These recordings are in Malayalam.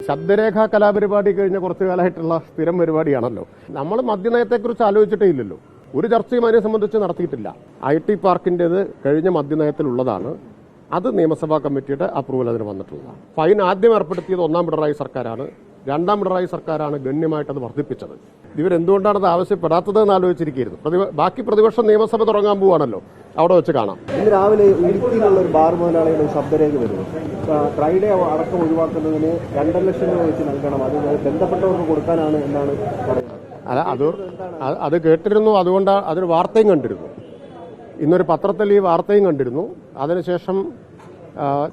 ശബ്ദരേഖാ കലാപരിപാടി കഴിഞ്ഞ കുറച്ചു കാലമായിട്ടുള്ള സ്ഥിരം പരിപാടിയാണല്ലോ. നമ്മൾ മദ്യനയത്തെക്കുറിച്ച് ആലോചിച്ചിട്ടേ ഇല്ലല്ലോ. ഒരു ചർച്ചയും അതിനെ സംബന്ധിച്ച് നടത്തിയിട്ടില്ല. IT പാർക്കിൻ്റെത് കഴിഞ്ഞ മദ്യനയത്തിലുള്ളതാണ്. അത് നിയമസഭാ കമ്മിറ്റിയുടെ അപ്രൂവൽ അതിന് വന്നിട്ടുള്ളതാണ്. ഫൈൻ ആദ്യം ഏർപ്പെടുത്തിയത് ഒന്നാം പിണറായി സർക്കാരാണ്. രണ്ടാം പിണറായി സർക്കാരാണ് ഗണ്യമായിട്ട് അത് വർദ്ധിപ്പിച്ചത്. ഇവരെന്തുകൊണ്ടാണ് അത് ആവശ്യപ്പെടാത്തത് എന്ന് ആലോചിച്ചിരിക്കുന്നു. ബാക്കി പ്രതിപക്ഷം നിയമസഭ തുടങ്ങാൻ പോവാണല്ലോ, അവിടെ വെച്ച് കാണാം. ഇന്ന് രാവിലെ ഇടുക്കിയിലുള്ള ഒരു ബാർ മുതലാളിയുടെ ശബ്ദരേഖ വരുന്നു. ഫ്രൈഡേ അടക്കം ഒഴിവാക്കുന്നതിന് 2 ലക്ഷം രൂപ വെച്ച് നൽകണം, അത് ബന്ധപ്പെട്ടവർക്ക് കൊടുക്കാനാണ് എന്നാണ് പറയുന്നത്. അല്ല, അത് കേട്ടിരുന്നു. അതുകൊണ്ട് അതൊരു വാർത്തയും കണ്ടിരുന്നു. ഇന്നൊരു പത്രത്തിൽ ഈ വാർത്തയും കണ്ടിരുന്നു. അതിനുശേഷം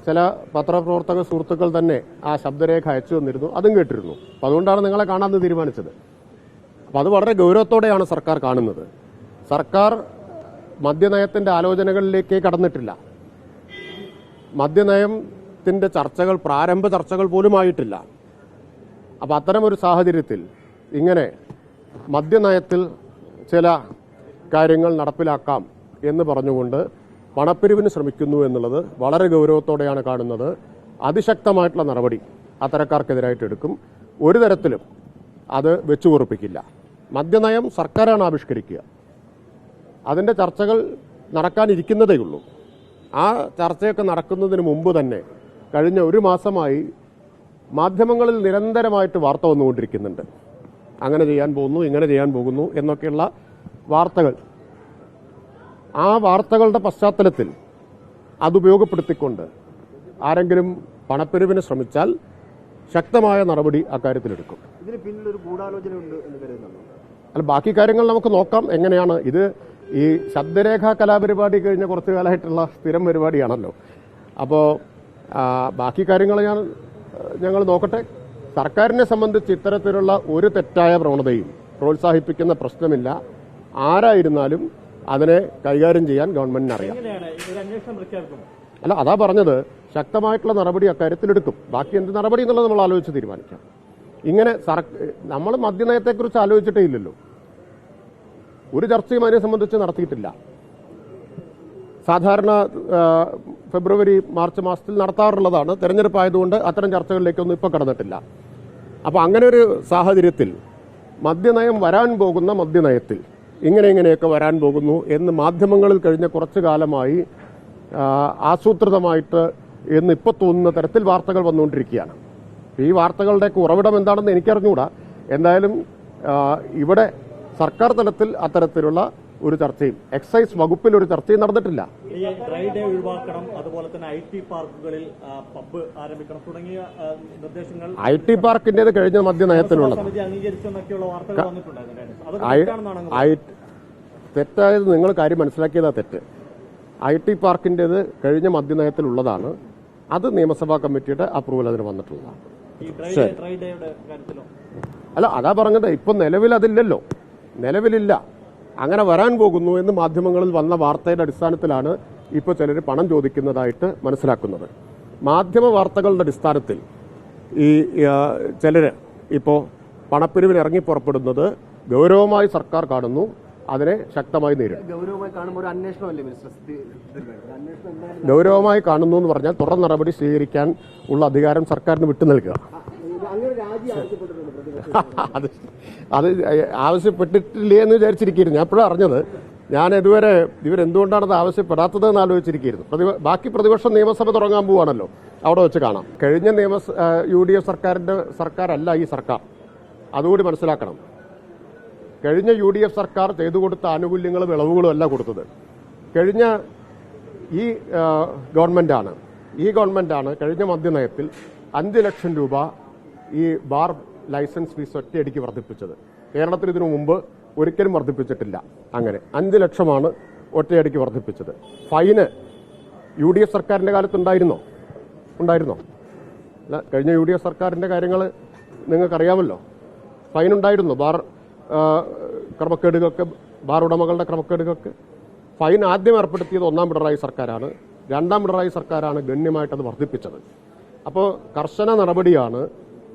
ചില പത്രപ്രവർത്തക സുഹൃത്തുക്കൾ തന്നെ ആ ശബ്ദരേഖ അയച്ചു തന്നിരുന്നു. അതും കേട്ടിരുന്നു. അപ്പം അതുകൊണ്ടാണ് നിങ്ങളെ കാണാമെന്ന് തീരുമാനിച്ചത്. അപ്പം അത് വളരെ ഗൗരവത്തോടെയാണ് സർക്കാർ കാണുന്നത്. സർക്കാർ മദ്യനയത്തിന്റെ ആലോചനകളിലേക്ക് കടന്നിട്ടില്ല. മദ്യനയത്തിന്റെ ചർച്ചകൾ, പ്രാരംഭ ചർച്ചകൾ പോലും ആയിട്ടില്ല. അപ്പം അത്തരമൊരു സാഹചര്യത്തിൽ ഇങ്ങനെ മദ്യനയത്തിൽ ചില കാര്യങ്ങൾ നടപ്പിലാക്കാം എന്ന് പറഞ്ഞുകൊണ്ട് പണപ്പിരിവിന് ശ്രമിക്കുന്നു എന്നുള്ളത് വളരെ ഗൗരവത്തോടെയാണ് കാണുന്നത്. അതിശക്തമായിട്ടുള്ള നടപടി അത്തരക്കാർക്കെതിരായിട്ട് എടുക്കും. ഒരു തരത്തിലും അത് വെച്ചുപൊറുപ്പിക്കില്ല. മദ്യനയം സർക്കാരാണ് ആവിഷ്കരിക്കുക. അതിൻ്റെ ചർച്ചകൾ നടക്കാനിരിക്കുന്നതേയുള്ളൂ. ആ ചർച്ചയൊക്കെ നടക്കുന്നതിന് മുമ്പ് തന്നെ കഴിഞ്ഞ ഒരു മാസമായി മാധ്യമങ്ങളിൽ നിരന്തരമായിട്ട് വാർത്ത വന്നുകൊണ്ടിരിക്കുന്നുണ്ട്. അങ്ങനെ ചെയ്യാൻ പോകുന്നു, ഇങ്ങനെ ചെയ്യാൻ പോകുന്നു എന്നൊക്കെയുള്ള വാർത്തകൾ. ആ വാർത്തകളുടെ പശ്ചാത്തലത്തിൽ അതുപയോഗപ്പെടുത്തിക്കൊണ്ട് ആരെങ്കിലും പണപ്പിരിവിന് ശ്രമിച്ചാൽ ശക്തമായ നടപടി അക്കാര്യത്തിലെടുക്കും. ഇതിന് പിന്നിലൊരു ഗൂഢാലോചനയുണ്ട് എന്ന് കരുതുന്നു. അല്ല, ബാക്കി കാര്യങ്ങൾ നമുക്ക് നോക്കാം. എങ്ങനെയാണ് ഇത് ഈ ശബ്ദരേഖാ കലാപരിപാടി കഴിഞ്ഞ കുറച്ചു കാലമായിട്ടുള്ള സ്ഥിരം പരിപാടിയാണല്ലോ. അപ്പോൾ ബാക്കി കാര്യങ്ങൾ ഞങ്ങൾ നോക്കട്ടെ. സർക്കാരിനെ സംബന്ധിച്ച് ഇത്തരത്തിലുള്ള ഒരു തെറ്റായ പ്രവണതയും പ്രോത്സാഹിപ്പിക്കുന്ന പ്രശ്നമില്ല. ആരായിരുന്നാലും അതിനെ കൈകാര്യം ചെയ്യാൻ ഗവൺമെന്റിന് അറിയാം. അല്ല, അതാ പറഞ്ഞത്, ശക്തമായിട്ടുള്ള നടപടി അക്കാര്യത്തിലെടുക്കും. ബാക്കി എന്ത് നടപടി എന്നുള്ളത് നമ്മൾ ആലോചിച്ച് തീരുമാനിക്കാം. ഇങ്ങനെ നമ്മൾ മദ്യനയത്തെക്കുറിച്ച് ആലോചിച്ചിട്ടേ ഇല്ലല്ലോ. ഒരു ചർച്ചയും അതിനെ സംബന്ധിച്ച് നടത്തിയിട്ടില്ല. സാധാരണ ഫെബ്രുവരി മാർച്ച് മാസത്തിൽ നടത്താറുള്ളതാണ്. തെരഞ്ഞെടുപ്പ് ആയതുകൊണ്ട് അത്തരം ചർച്ചകളിലേക്കൊന്നും ഇപ്പോൾ കടന്നിട്ടില്ല. അപ്പോൾ അങ്ങനെ ഒരു സാഹചര്യത്തിൽ മദ്യനയം വരാൻ പോകുന്ന മദ്യനയത്തിൽ ഇങ്ങനെയൊക്കെ വരാൻ പോകുന്നു എന്ന് മാധ്യമങ്ങളിൽ കഴിഞ്ഞ കുറച്ചു കാലമായി ആസൂത്രിതമായിട്ട് എന്ന് ഇപ്പോൾ തോന്നുന്ന തരത്തിൽ വാർത്തകൾ വന്നുകൊണ്ടിരിക്കുകയാണ്. ഈ വാർത്തകളുടെയൊക്കെ ഉറവിടം എന്താണെന്ന് എനിക്കറിഞ്ഞുകൂടാ. എന്തായാലും ഇവിടെ സർക്കാർ തലത്തിൽ അത്തരത്തിലുള്ള ഒരു ചർച്ചയും എക്സൈസ് വകുപ്പിൽ ഒരു ചർച്ചയും നടന്നിട്ടില്ല. ഡ്രൈഡേ ഒഴിവാക്കണം, അതുപോലെ തന്നെ IT പാർക്കുകളിൽ പബ്ബ് ആരംഭിക്കണം തുടങ്ങിയ നിർദ്ദേശങ്ങൾ IT പാർക്കിന്റേത് കഴിഞ്ഞ മദ്യനയത്തിലുള്ളത്. തെറ്റായത് നിങ്ങൾ കാര്യം മനസ്സിലാക്കിയതാ തെറ്റ്. IT പാർക്കിന്റേത് കഴിഞ്ഞ മദ്യനയത്തിലുള്ളതാണ്. അത് നിയമസഭാ കമ്മിറ്റിയുടെ അപ്രൂവൽ അതിന് വന്നിട്ടുള്ളതാണ്. അല്ല, അതാ പറഞ്ഞത്, ഇപ്പൊ നിലവിൽ അതില്ലല്ലോ. നിലവിലില്ല. അങ്ങനെ വരാൻ പോകുന്നു എന്ന് മാധ്യമങ്ങളിൽ വന്ന വാർത്തയുടെ അടിസ്ഥാനത്തിലാണ് ഇപ്പോൾ ചിലർ പണം ചോദിക്കുന്നതായിട്ട് മനസ്സിലാക്കുന്നത്. മാധ്യമ വാർത്തകളുടെ അടിസ്ഥാനത്തിൽ ഈ ചിലർ ഇപ്പോൾ പണപ്പിരിവിന് ഇറങ്ങി പുറപ്പെടുന്നത് ഗൗരവമായി സർക്കാർ കാണുന്നു. അതിനെ ശക്തമായി നേരിടും. ഗൗരവമായി കാണുന്നു എന്ന് പറഞ്ഞാൽ തുടർ നടപടി സ്വീകരിക്കാൻ ഉള്ള അധികാരം സർക്കാരിന് വിട്ടു നൽകുക. അത് ആവശ്യപ്പെട്ടിട്ടില്ലേ എന്ന് വിചാരിച്ചിരിക്കുന്നു. ഞാൻ എപ്പോഴും അറിഞ്ഞത്. ഞാൻ ഇതുവരെ ഇവരെന്തുകൊണ്ടാണ് അത് ആവശ്യപ്പെടാത്തത് എന്ന് ആലോചിച്ചിരിക്കുന്നു. ബാക്കി പ്രതിപക്ഷം നിയമസഭ തുടങ്ങാൻ പോവാണല്ലോ, അവിടെ വെച്ച് കാണാം. കഴിഞ്ഞ UDF സർക്കാരല്ല ഈ സർക്കാർ. അതുകൂടി മനസ്സിലാക്കണം. കഴിഞ്ഞ UDF സർക്കാർ ചെയ്തു കൊടുത്ത ആനുകൂല്യങ്ങളും ഇളവുകളും അല്ല കൊടുത്തത്. കഴിഞ്ഞ ഈ ഗവൺമെന്റാണ് കഴിഞ്ഞ മദ്യനയത്തിൽ 5 ലക്ഷം രൂപ ഈ ബാർ ലൈസൻസ് ഫീസ് ഒറ്റയടിക്ക് വർദ്ധിപ്പിച്ചത്. കേരളത്തിൽ ഇതിനു മുമ്പ് ഒരിക്കലും വർദ്ധിപ്പിച്ചിട്ടില്ല. അങ്ങനെ 5 ലക്ഷമാണ് ഒറ്റയടിക്ക് വർദ്ധിപ്പിച്ചത്. ഫൈന് UDF സർക്കാരിന്റെ കാലത്ത് ഉണ്ടായിരുന്നോ? അല്ല, കഴിഞ്ഞ UDF സർക്കാരിന്റെ കാര്യങ്ങൾ നിങ്ങൾക്കറിയാമല്ലോ. ഫൈൻ ഉണ്ടായിരുന്നു. ബാർ ക്രമക്കേടുകൾക്ക്, ബാർ ഉടമകളുടെ ക്രമക്കേടുകൾക്ക് ഫൈൻ ആദ്യം ഏർപ്പെടുത്തിയത് ഒന്നാം പിണറായി സർക്കാരാണ്. രണ്ടാം പിണറായി സർക്കാരാണ് ഗണ്യമായിട്ടത് വർദ്ധിപ്പിച്ചത്. അപ്പോൾ കർശന നടപടിയാണ്.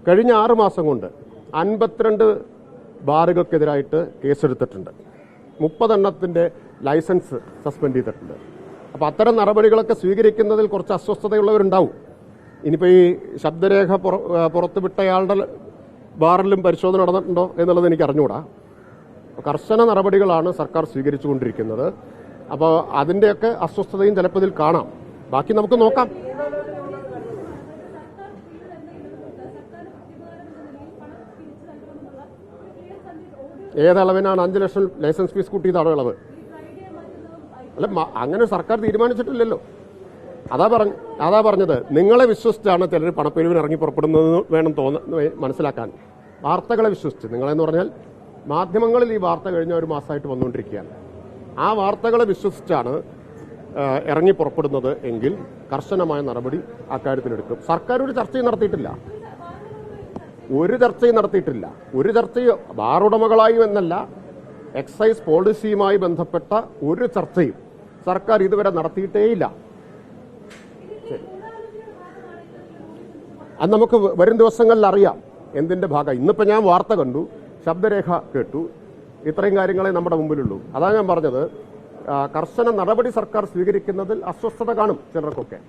കഴിഞ്ഞ 6 മാസം കൊണ്ട് 52 ബാറുകൾക്കെതിരായിട്ട് കേസെടുത്തിട്ടുണ്ട്. 30 എണ്ണത്തിന്റെ ലൈസൻസ് സസ്പെൻഡ് ചെയ്തിട്ടുണ്ട്. അപ്പോൾ അത്തരം നടപടികളൊക്കെ സ്വീകരിക്കുന്നതിൽ കുറച്ച് അസ്വസ്ഥതയുള്ളവരുണ്ടാവും. ഇനിയിപ്പോൾ ഈ ശബ്ദരേഖ പുറത്തുവിട്ടയാളുടെ ബാറിലും പരിശോധന നടന്നിട്ടുണ്ടോ എന്നുള്ളത് എനിക്ക് അറിഞ്ഞുകൂടാ. കർശന നടപടികളാണ് സർക്കാർ സ്വീകരിച്ചുകൊണ്ടിരിക്കുന്നത്. അപ്പോൾ അതിൻ്റെയൊക്കെ അസ്വസ്ഥതയും ചിലപ്പോൾ ഇതിൽ കാണാം. ബാക്കി നമുക്ക് നോക്കാം. ഏതളവിനാണ് 5 ലക്ഷം ലൈസൻസ് ഫീസ് കൂട്ടിയതാണോ ഇളവ്? അല്ല, അങ്ങനെ സർക്കാർ തീരുമാനിച്ചിട്ടില്ലല്ലോ. അതാ പറഞ്ഞത്, നിങ്ങളെ വിശ്വസിച്ചാണ് ചിലർ പണപ്പിരിവിന് ഇറങ്ങി പുറപ്പെടുന്നത് വേണം മനസ്സിലാക്കാൻ. വാർത്തകളെ വിശ്വസിച്ച്, നിങ്ങളെന്ന് പറഞ്ഞാൽ മാധ്യമങ്ങളിൽ ഈ വാർത്ത കഴിഞ്ഞ ഒരു മാസമായിട്ട് വന്നുകൊണ്ടിരിക്കുകയാണ്. ആ വാർത്തകളെ വിശ്വസിച്ചാണ് ഇറങ്ങി പുറപ്പെടുന്നത് എങ്കിൽ കർശനമായ നടപടി അക്കാര്യത്തിലെടുക്കും. സർക്കാർ ഒരു ചർച്ചയും നടത്തിയിട്ടില്ല. ഒരു ചർച്ചയും ബാർ ഉടമകളായും എന്നല്ല, എക്സൈസ് പോളിസിയുമായി ബന്ധപ്പെട്ട ഒരു ചർച്ചയും സർക്കാർ ഇതുവരെ നടത്തിയിട്ടേയില്ല. അത് നമുക്ക് വരും ദിവസങ്ങളിൽ അറിയാം എന്തിന്റെ ഭാഗം. ഇന്നിപ്പോൾ ഞാൻ വാർത്ത കണ്ടു, ശബ്ദരേഖ കേട്ടു, ഇത്രയും കാര്യങ്ങളെ നമ്മുടെ മുമ്പിലുള്ളൂ. അതാണ് ഞാൻ പറഞ്ഞത്, കർശന നടപടി സർക്കാർ സ്വീകരിക്കുന്നതിൽ അസ്വസ്ഥത കാണും ചിലർക്കൊക്കെ.